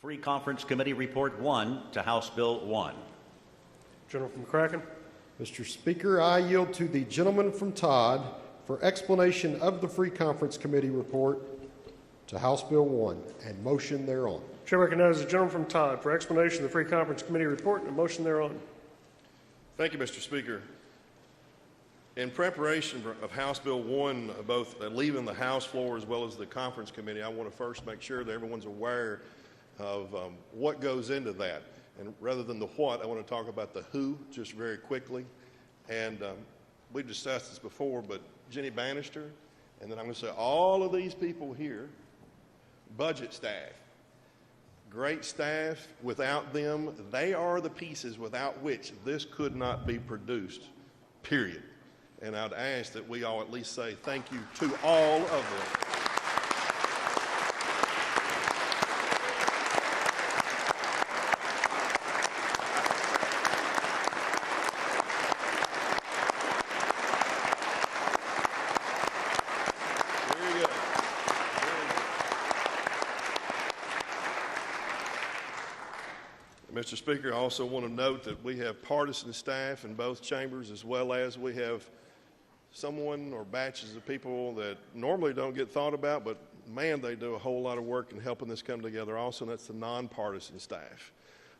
Free Conference Committee Report 1 to House Bill 1. Gentleman from McCracken. Mr. Speaker, I yield to the gentleman from Todd for explanation of the Free Conference Committee report to House Bill 1 and motion thereon. Chair recognizes the gentleman from Todd for explanation of the Free Conference Committee report and a motion thereon. Thank you, Mr. Speaker. In preparation of House Bill 1, both leaving the House floor as well as the Conference Committee, I want to first make sure that everyone's aware of what goes into that. And rather than the what, I want to talk about the who just very quickly. And we've discussed this before, but Jenny Bannister, and then I'm going to say all of these people here, budget staff, great staff. Without them, they are the pieces without which this could not be produced, period. And I'd ask that we all at least say thank you to all of them. Mr. Speaker, I also want to note that we have partisan staff in both chambers, as well as we have someone or batches of people that normally don't get thought about, but man, they do a whole lot of work in helping this come together also, and that's the nonpartisan staff.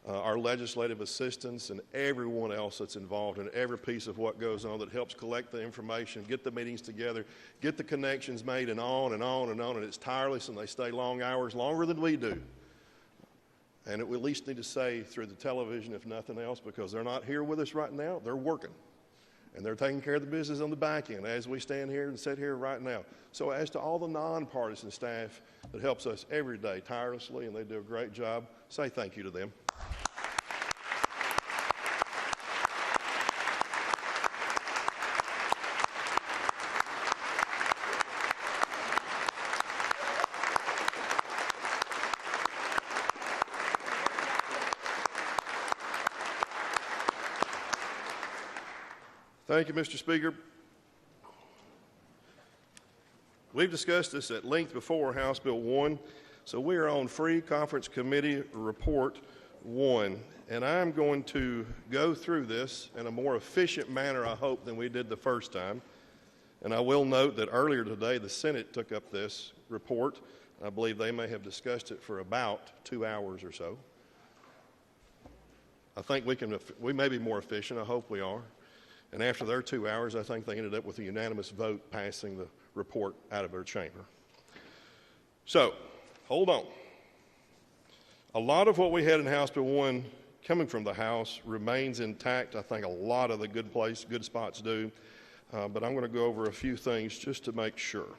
Our legislative assistants and everyone else that's involved in every piece of what goes on that helps collect the information, get the meetings together, get the connections made, and on and on and on, and it's tireless, and they stay long hours, longer than we do. And we at least need to say through the television, if nothing else, because they're not here with us right now, they're working. And they're taking care of the business on the back end as we stand here and sit here right now. So as to all the nonpartisan staff that helps us every day tirelessly, and they do a great job, say thank you to them. Thank you, Mr. Speaker. We've discussed this at length before, House Bill 1, so we are on Free Conference Committee Report 1, and I'm going to go through this in a more efficient manner, I hope, than we did the first time. And I will note that earlier today, the Senate took up this report. I believe they may have discussed it for about 2 hours or so. I think we may be more efficient. I hope we are. And after their 2 hours, I think they ended up with a unanimous vote passing the report out of their chamber. So, hold on. A lot of what we had in House Bill 1 coming from the House remains intact. I think a lot of the good spots do. But I'm going to go over a few things just to make sure.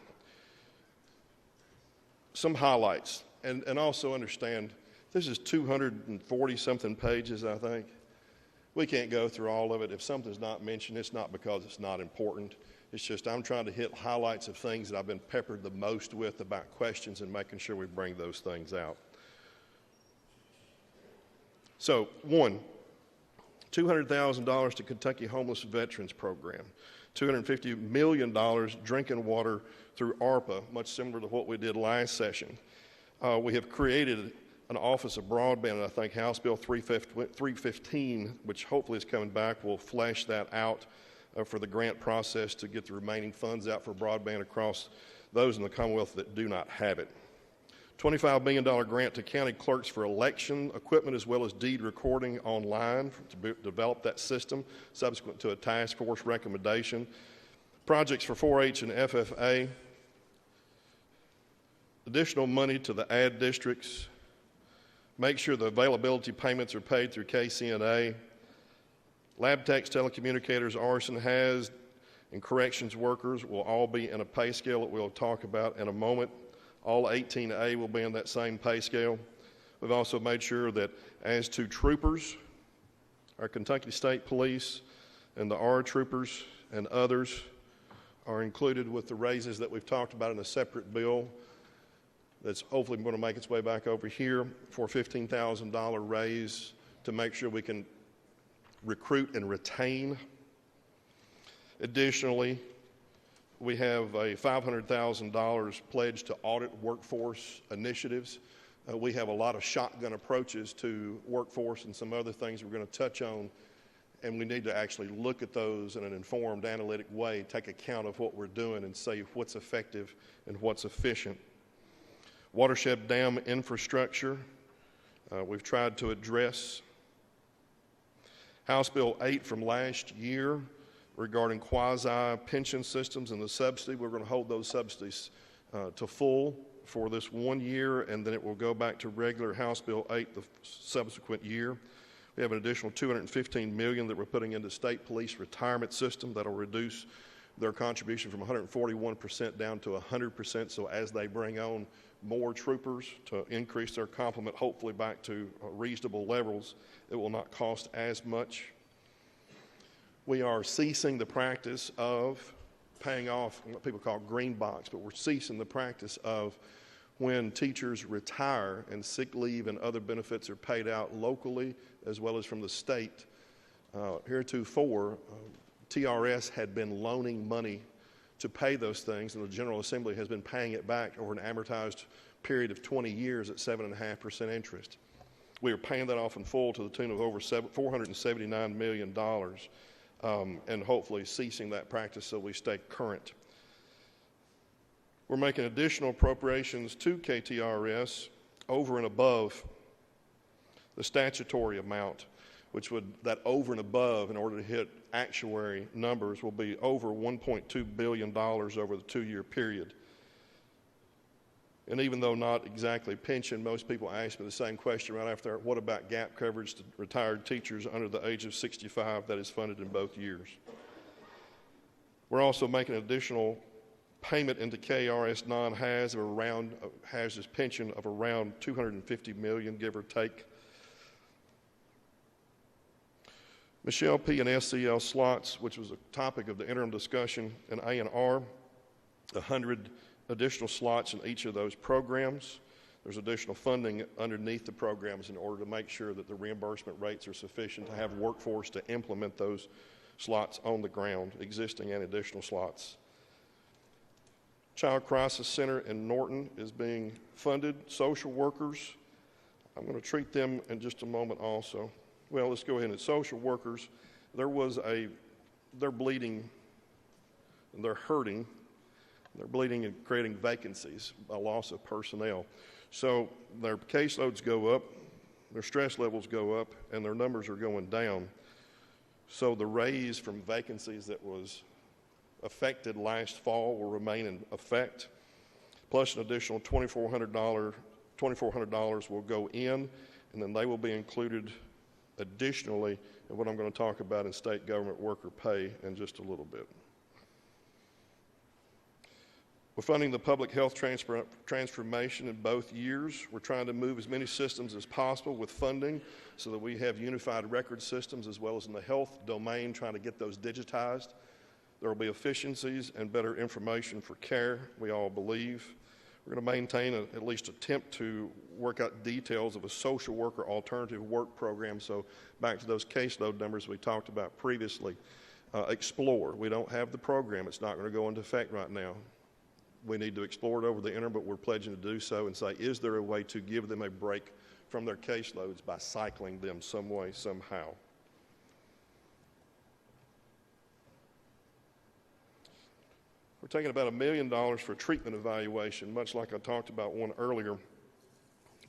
Some highlights, and also understand this is 240-something pages, I think. We can't go through all of it. If something's not mentioned, it's not because it's not important. It's just I'm trying to hit highlights of things that I've been peppered the most with about questions and making sure we bring those things out. So, one, $200,000 to Kentucky Homeless Veterans Program, $250 million drinking water through ARPA, much similar to what we did last session. We have created an Office of Broadband, and I think House Bill 315, which hopefully is coming back, will flesh that out for the grant process to get the remaining funds out for broadband across those in the Commonwealth that do not have it. $25 million grant to county clerks for election equipment as well as deed recording online to develop that system subsequent to a task force recommendation. Projects for 4-H and FFA. Additional money to the ad districts. Make sure the availability payments are paid through KCNA. Lab techs, telecommunicators, arson, HAZ, and corrections workers will all be in a pay scale that we'll talk about in a moment. All 18A will be in that same pay scale. We've also made sure that as to troopers, our Kentucky State Police and the R troopers and others are included with the raises that we've talked about in a separate bill that's hopefully going to make its way back over here for a $15,000 raise to make sure we can recruit and retain. Additionally, we have a $500,000 pledge to audit workforce initiatives. We have a lot of shotgun approaches to workforce and some other things we're going to touch on, and we need to actually look at those in an informed, analytic way, take account of what we're doing and say what's effective and what's efficient. Watershed dam infrastructure, we've tried to address. House Bill 8 from last year regarding quasi-pension systems and the subsidy, we're going to hold those subsidies to full for this 1 year, and then it will go back to regular House Bill 8 the subsequent year. We have an additional $215 million that we're putting into state police retirement system that'll reduce their contribution from 141% down to 100%. So as they bring on more troopers to increase their complement, hopefully back to reasonable levels, it will not cost as much. We are ceasing the practice of paying off what people call green box, but we're ceasing the practice of when teachers retire and sick leave and other benefits are paid out locally as well as from the state. Heretofore, TRS had been loaning money to pay those things, and the General Assembly has been paying it back over an amortized period of 20 years at 7.5% interest. We are paying that off in full to the tune of over $479 million, and hopefully ceasing that practice so we stay current. We're making additional appropriations to KTRS over and above the statutory amount, which would, that over and above, in order to hit actuary numbers, will be over $1.2 billion over the 2-year period. And even though not exactly pension, most people ask me the same question right after, what about gap coverage to retired teachers under the age of 65 that is funded in both years? We're also making an additional payment into KRS non-HAS of around HAS's pension of around $250 million, give or take. Michelle P. and SCL slots, which was a topic of the interim discussion in A&R, 100 additional slots in each of those programs. There's additional funding underneath the programs in order to make sure that the reimbursement rates are sufficient to have workforce to implement those slots on the ground, existing and additional slots. Child Crisis Center in Norton is being funded. Social workers, I'm going to treat them in just a moment also. Well, let's go ahead and social workers, they're bleeding, and they're hurting. They're bleeding and creating vacancies, a loss of personnel. So their caseloads go up, their stress levels go up, and their numbers are going down. So the raise from vacancies that was affected last fall will remain in effect, plus an additional $2,400 will go in, and then they will be included additionally in what I'm going to talk about in state government worker pay in just a little bit. We're funding the public health transformation in both years. We're trying to move as many systems as possible with funding so that we have unified record systems, as well as in the health domain, trying to get those digitized. There will be efficiencies and better information for care, we all believe. We're going to maintain, at least attempt to work out details of a social worker alternative work program. So back to those caseload numbers we talked about previously. Explore. We don't have the program. It's not going to go into effect right now. We need to explore it over the interim, but we're pledging to do so and say, is there a way to give them a break from their caseloads by cycling them some way, somehow? We're taking about $1 million for treatment evaluation, much like I talked about one earlier,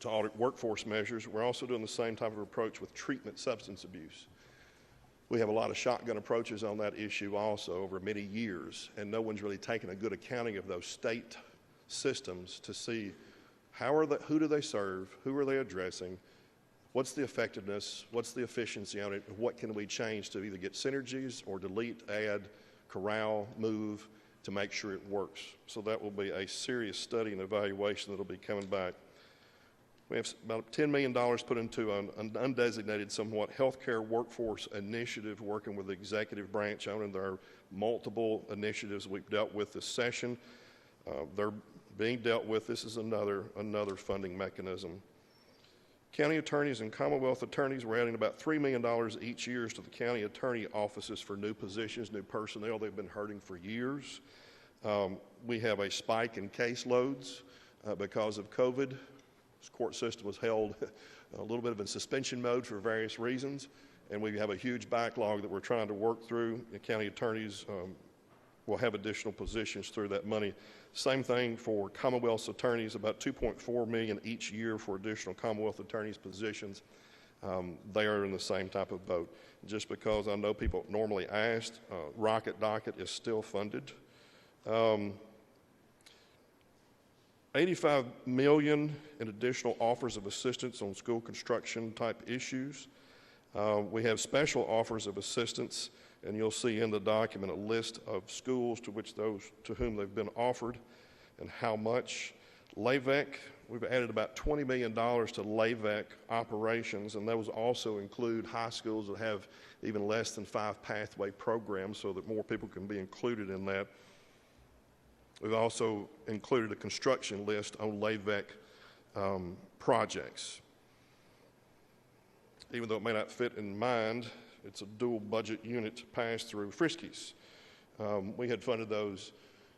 to audit workforce measures. We're also doing the same type of approach with treatment substance abuse. We have a lot of shotgun approaches on that issue also over many years, and no one's really taken a good accounting of those state systems to see who do they serve, who are they addressing, what's the effectiveness, what's the efficiency on it, and what can we change to either get synergies or delete, add, corral, move, to make sure it works. So that will be a serious study and evaluation that will be coming back. We have about $10 million put into an undesignated, somewhat, healthcare workforce initiative working with the executive branch on it. There are multiple initiatives we've dealt with this session. They're being dealt with. This is another funding mechanism. County attorneys and Commonwealth attorneys, we're adding about $3 million each year to the county attorney offices for new positions, new personnel. They've been hurting for years. We have a spike in caseloads because of COVID. court system was held a little bit of in suspension mode for various reasons, and we have a huge backlog that we're trying to work through. The county attorneys will have additional positions through that money. Same thing for Commonwealth's attorneys, about $2.4 million each year for additional Commonwealth attorneys positions. They are in the same type of boat. Just because I know people normally asked, Rocket Docket is still funded. $85 million in additional offers of assistance on school construction type issues. We have special offers of assistance, and you'll see in the document a list of schools to which those to whom they've been offered and how much. LAVEC, we've added about $20 million to LAVEC operations, and those also include high schools that have even less than 5 pathway programs so that more people can be included in that. We've also included a construction list on LAVEC projects. Even though it may not fit in mind, it's a dual budget unit passed through Friskies. We had funded those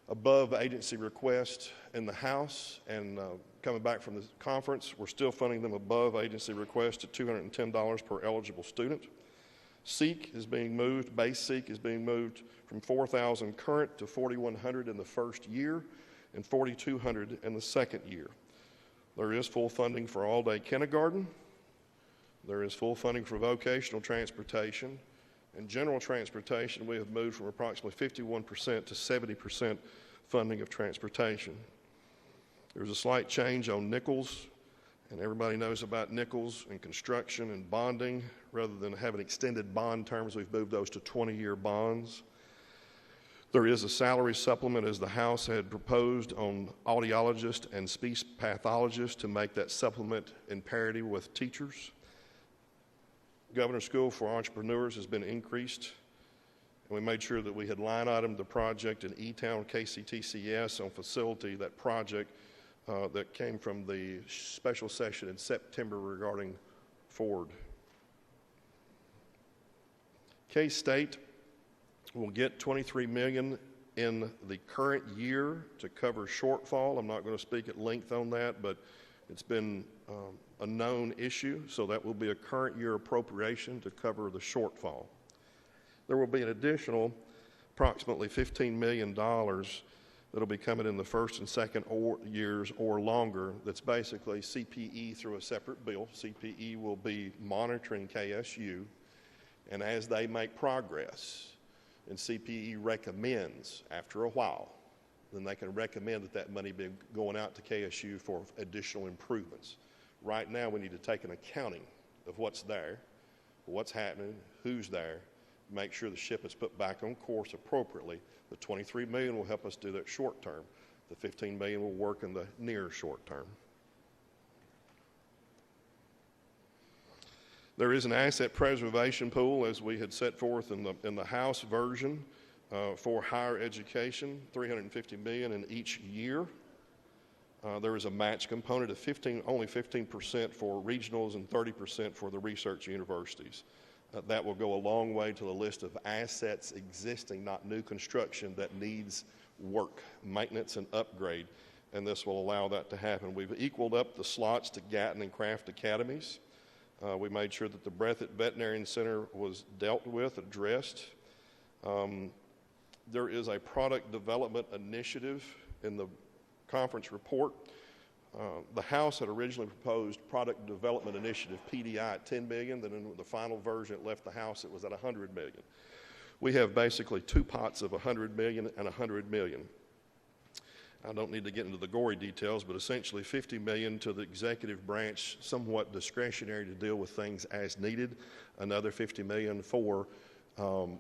above agency request in the House, and coming back from the conference, we're still funding them above agency request at $210 per eligible student. SEEK is being moved, base SEEK is being moved from $4,000 current to $4,100 in the first year and $4,200 in the second year. There is full funding for all-day kindergarten. There is full funding for vocational transportation. And general transportation, we have moved from approximately 51% to 70% funding of transportation. There's a slight change on nickels, and everybody knows about nickels and construction and bonding. Rather than having extended bond terms, we've moved those to 20-year bonds. There is a salary supplement, as the House had proposed, on audiologists and speech pathologists to make that supplement in parity with teachers. Governor's School for Entrepreneurs has been increased, and we made sure that we had line itemed the project in E-Town KCTCS on facility, that project that came from the special session in September regarding Ford. K-State will get $23 million in the current year to cover shortfall. I'm not going to speak at length on that, but it's been a known issue, so that will be a current year appropriation to cover the shortfall. There will be an additional approximately $15 million that'll be coming in the first and second years or longer. That's basically CPE through a separate bill. CPE will be monitoring KSU, and as they make progress, and CPE recommends after a while, then they can recommend that money be going out to KSU for additional improvements. Right now, we need to take an accounting of what's there, what's happening, who's there, make sure the ship is put back on course appropriately. The $23 million will help us do that short term. The $15 million will work in the near short term. There is an asset preservation pool, as we had set forth in the House version, for higher education, $350 million in each year. There is a match component of only 15% for regionals and 30% for the research universities. That will go a long way to the list of assets existing, not new construction, that needs work, maintenance, and upgrade, and this will allow that to happen. We've equaled up the slots to Gatton and Craft academies. We made sure that the Breathitt Veterinarian Center was dealt with, addressed. There is a product development initiative in the conference report. The House had originally proposed product development initiative, PDI, at $10 million. Then in the final version it left the House, it was at $100 million. We have basically two pots of $100 million and $100 million. I don't need to get into the gory details, but essentially $50 million to the executive branch, somewhat discretionary to deal with things as needed. Another $50 million for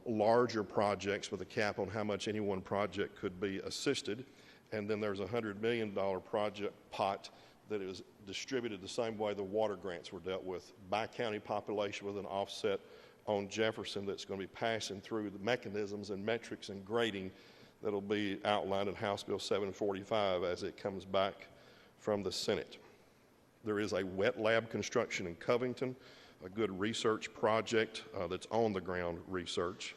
larger projects with a cap on how much any one project could be assisted. And then there's a $100 million project pot that is distributed the same way the water grants were dealt with, by county population with an offset on Jefferson that's going to be passing through the mechanisms and metrics and grading that'll be outlined in House Bill 745 as it comes back from the Senate. There is a wet lab construction in Covington, a good research project that's on the ground research.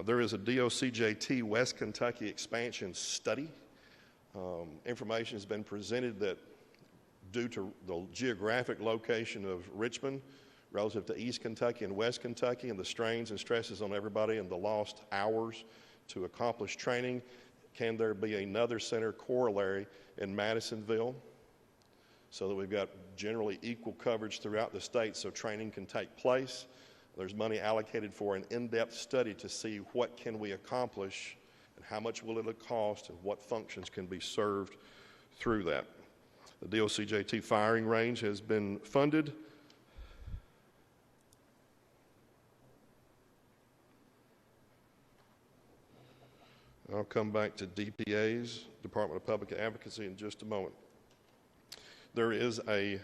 There is a DOCJT West Kentucky expansion study. Information has been presented that due to the geographic location of Richmond relative to East Kentucky and West Kentucky and the strains and stresses on everybody and the lost hours to accomplish training, can there be another center corollary in Madisonville so that we've got generally equal coverage throughout the state so training can take place? There's money allocated for an in-depth study to see what can we accomplish and how much will it cost and what functions can be served through that. The DOCJT firing range has been funded. I'll come back to DPAs, Department of Public Advocacy, in just a moment. There is a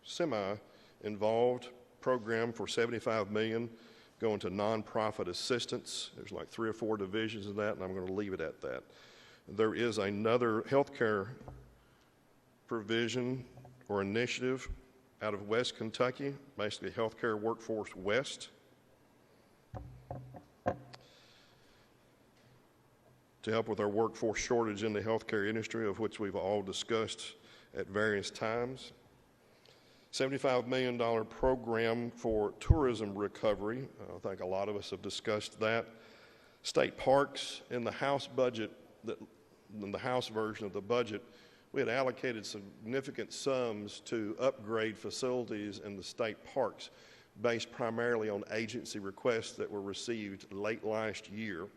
semi-involved program for $75 million going to nonprofit assistance. There's like 3 or 4 divisions of that, and I'm going to leave it at that. There is another healthcare provision or initiative out of West Kentucky, basically Healthcare Workforce West, to help with our workforce shortage in the healthcare industry, of which we've all discussed at various times. $75 million program for tourism recovery. I think a lot of us have discussed that. State parks in the House budget, in the House version of the budget, we had allocated significant sums to upgrade facilities in the state parks based primarily on agency requests that were received late last year.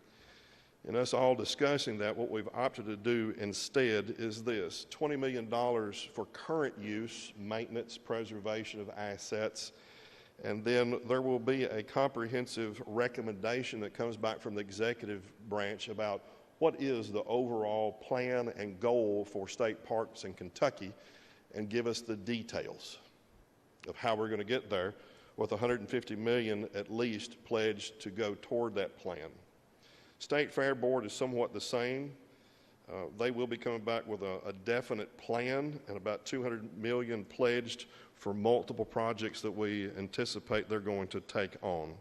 In us all discussing that, what we've opted to do instead is this: $20 million for current use, maintenance, preservation of assets, and then there will be a comprehensive recommendation that comes back from the executive branch about what is the overall plan and goal for state parks in Kentucky, and give us the details of how we're going to get there, with $150 million at least pledged to go toward that plan. State Fair Board is somewhat the same. They will be coming back with a definite plan and about $200 million pledged for multiple projects that we anticipate they're going to take on.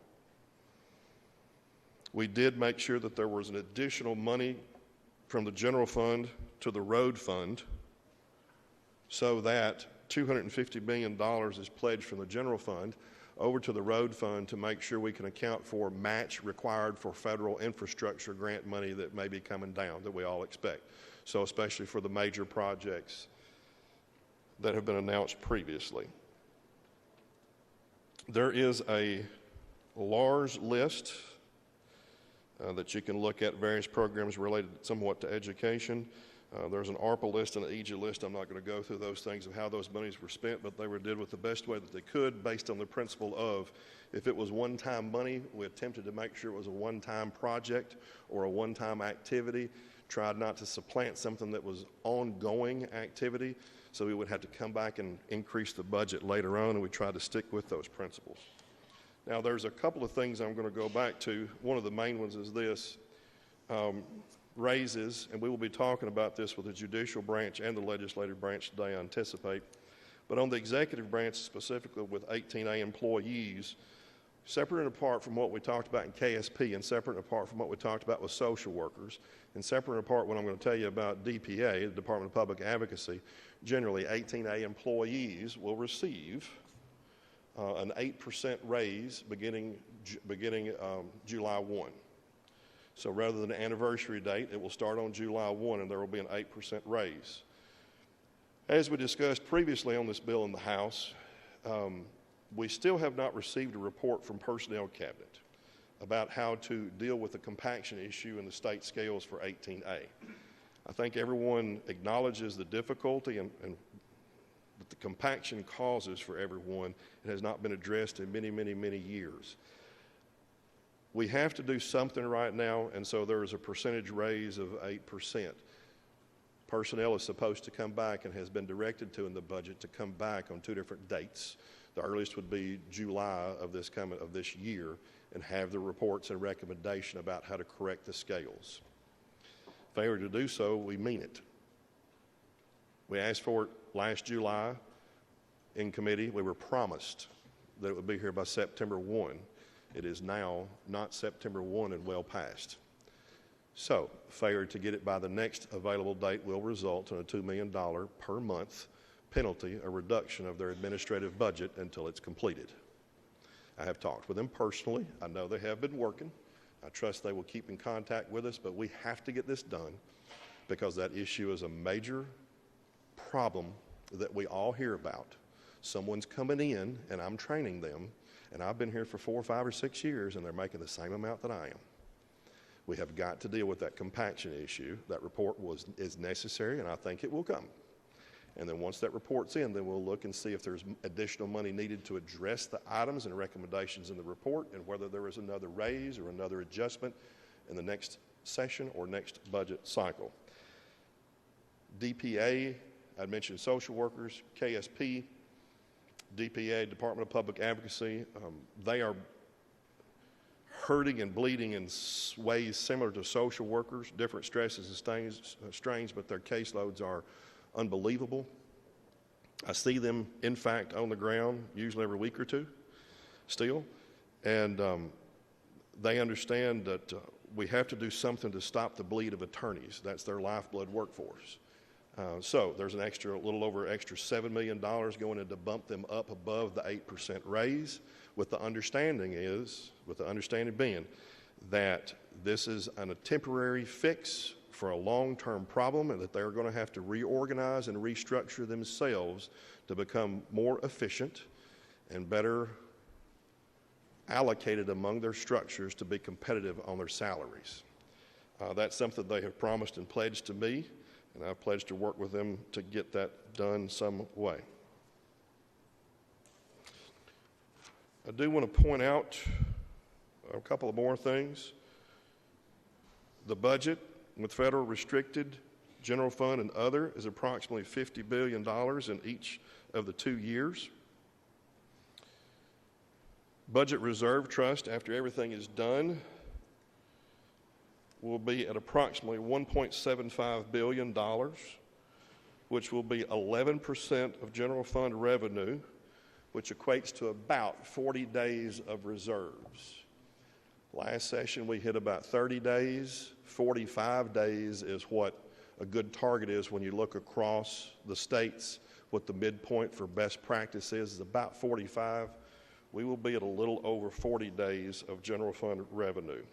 We did make sure that there was an additional money from the general fund to the road fund so that $250 million is pledged from the general fund over to the road fund to make sure we can account for match required for federal infrastructure grant money that may be coming down that we all expect. So especially for the major projects that have been announced previously. There is a large list that you can look at, various programs related somewhat to education. There's an ARPA list and an EJA list. I'm not going to go through those things of how those monies were spent, but they were did with the best way that they could based on the principle of if it was one-time money, we attempted to make sure it was a one-time project or a one-time activity, tried not to supplant something that was ongoing activity, so we would have to come back and increase the budget later on, and we tried to stick with those principles. Now, there's a couple of things I'm going to go back to. One of the main ones is this. Raises, and we will be talking about this with the judicial branch and the legislative branch today, I anticipate. But on the executive branch, specifically with 18A employees, separate and apart from what we talked about in KSP, and separate and apart from what we talked about with social workers, and separate and apart what I'm going to tell you about DPA, the Department of Public Advocacy, generally 18A employees will receive an 8% raise beginning July 1. So rather than an anniversary date, it will start on July 1, and there will be an 8% raise. As we discussed previously on this bill in the House, we still have not received a report from Personnel Cabinet about how to deal with the compaction issue in the state scales for 18A. I think everyone acknowledges the difficulty and that the compaction causes for everyone. It has not been addressed in many, many, many years. We have to do something right now, and so there is a percentage raise of 8%. Personnel is supposed to come back and has been directed to in the budget to come back on 2 different dates. The earliest would be July of this year, and have the reports and recommendation about how to correct the scales. Failure to do so, we mean it. We asked for it last July in committee. We were promised that it would be here by September 1. It is now not September 1 and well past. So, failure to get it by the next available date will result in a $2 million per month penalty a reduction of their administrative budget until it's completed. I have talked with them personally. I know they have been working. I trust they will keep in contact with us, but we have to get this done because that issue is a major problem that we all hear about. Someone's coming in and I'm training them, and I've been here for 4, 5, or 6 years and they're making the same amount that I am. We have got to deal with that compaction issue. That report is necessary, and I think it will come. And then once that report's in, then we'll look and see if there's additional money needed to address the items and recommendations in the report and whether there is another raise or another adjustment in the next session or next budget cycle. DPA, I mentioned social workers, KSP, DPA, Department of Public Advocacy, they are hurting and bleeding in ways similar to social workers, different stresses and strains, but their caseloads are unbelievable. I see them, in fact, on the ground, usually every week or two, still, and they understand that we have to do something to stop the bleed of attorneys. That's their lifeblood workforce. So there's a little over extra $7 million going in to bump them up above the 8% raise, with the understanding being that this is a temporary fix for a long-term problem and that they're going to have to reorganize and restructure themselves to become more efficient and better allocated among their structures to be competitive on their salaries. That's something they have promised and pledged to me, and I've pledged to work with them to get that done some way. I do want to point out a couple of more things. The budget with federal restricted, general fund, and other is approximately $50 billion in each of the 2 years. Budget reserve trust, after everything is done, will be at approximately $1.75 billion, which will be 11% of general fund revenue, which equates to about 40 days of reserves. Last session, we hit about 30 days. 45 days is what a good target is when you look across the states. What the midpoint for best practice is about 45. We will be at a little over 40 days of general fund revenue.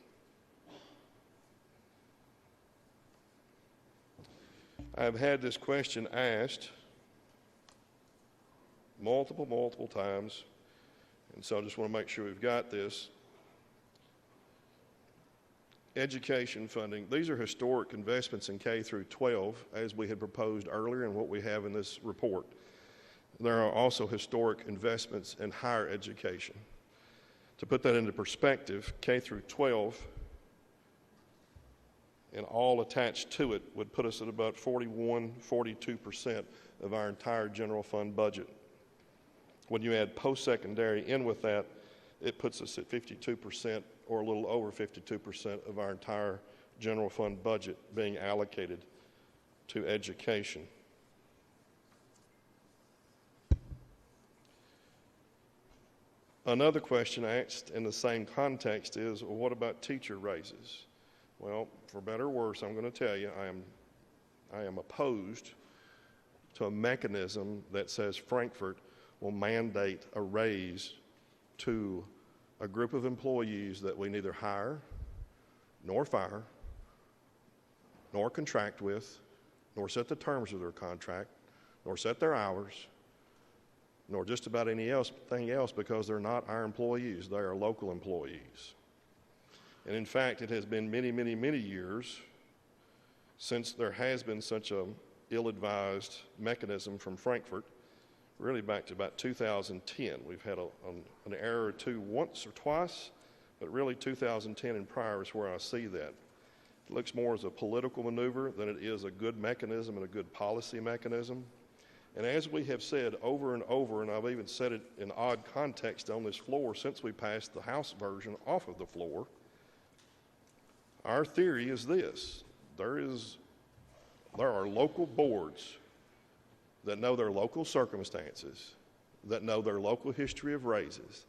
I've had this question asked multiple times, and so I just want to make sure we've got this. Education funding. These are historic investments in K through 12, as we had proposed earlier and what we have in this report. There are also historic investments in higher education. To put that into perspective, K through 12 and all attached to it would put us at about 42% of our entire general fund budget. When you add post-secondary in with that, it puts us at 52% or a little over 52% of our entire general fund budget being allocated to education. Another question asked in the same context is, well, what about teacher raises? Well, for better or worse, I'm going to tell you, I am opposed to a mechanism that says Frankfurt will mandate a raise to a group of employees that we neither hire, nor fire, nor contract with, nor set the terms of their contract, nor set their hours, nor just about anything else, because they're not our employees. They are local employees. And in fact, it has been many years since there has been such an ill-advised mechanism from Frankfurt, really back to about 2010. We've had an error or two once or twice, but really 2010 and prior is where I see that. It looks more as a political maneuver than it is a good mechanism and a good policy mechanism. And as we have said over and over, and I've even said it in odd context on this floor since we passed the House version off of the floor, our theory is this: there are local boards that know their local circumstances, that know their local history of raises,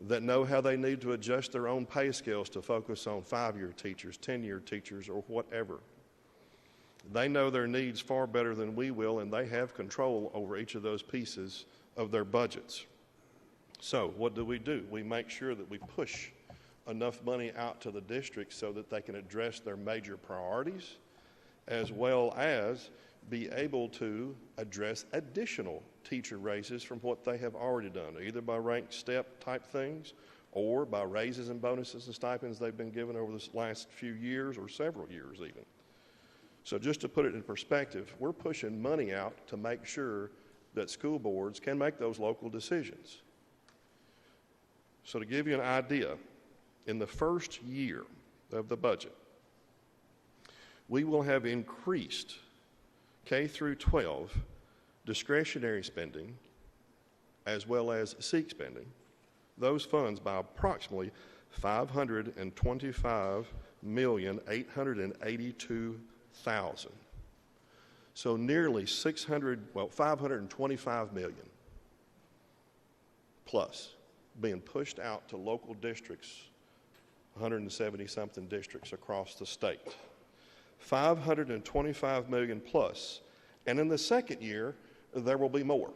that know how they need to adjust their own pay scales to focus on 5-year teachers, 10-year teachers, or whatever. They know their needs far better than we will, and they have control over each of those pieces of their budgets. So what do? We make sure that we push enough money out to the districts so that they can address their major priorities, as well as be able to address additional teacher raises from what they have already done, either by ranked step type things or by raises and bonuses and stipends they've been given over this last few years or several years even. So just to put it in perspective, we're pushing money out to make sure that school boards can make those local decisions. So to give you an idea, in the first year of the budget, we will have increased K through 12 discretionary spending as well as SEEK spending, those funds by approximately $525,882,000. So nearly 525 million plus being pushed out to local districts, 170-something districts across the state. 525 million plus. And in the second year, there will be more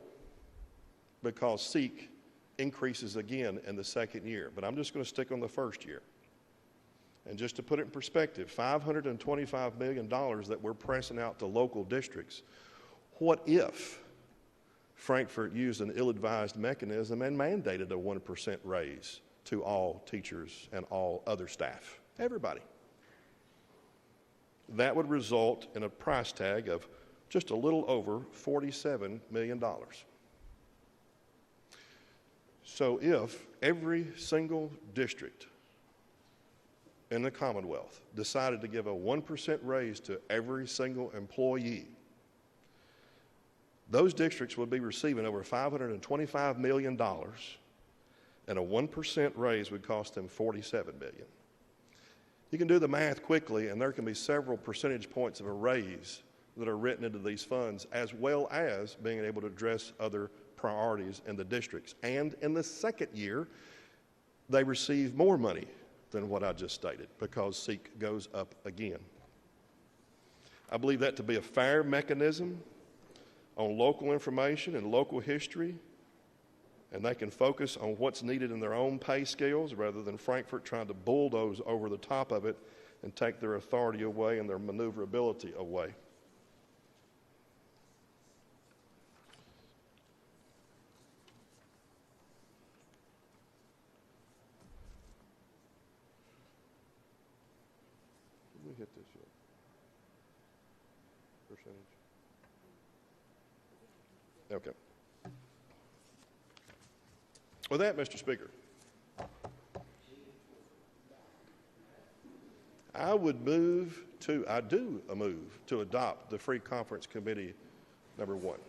because SEEK increases again in the second year. But I'm just going to stick on the first year. And just to put it in perspective, $525 million that we're pressing out to local districts. What if Frankfurt used an ill-advised mechanism and mandated a 1% raise to all teachers and all other staff? Everybody. That would result in a price tag of just a little over $47 million. So if every single district in the Commonwealth decided to give a 1% raise to every single employee, those districts would be receiving over $525 million, and a 1% raise would cost them $47 million. You can do the math quickly, and there can be several percentage points of a raise that are written into these funds, as well as being able to address other priorities in the districts. And in the second year, they receive more money than what I just stated because SEEK goes up again. I believe that to be a fair mechanism on local information and local history, and they can focus on what's needed in their own pay scales rather than Frankfurt trying to bulldoze over the top of it and take their authority away and their maneuverability away. Did we hit this yet? Percentage? Okay. With that, Mr. Speaker, I do a move to adopt the Free Conference Committee number 1.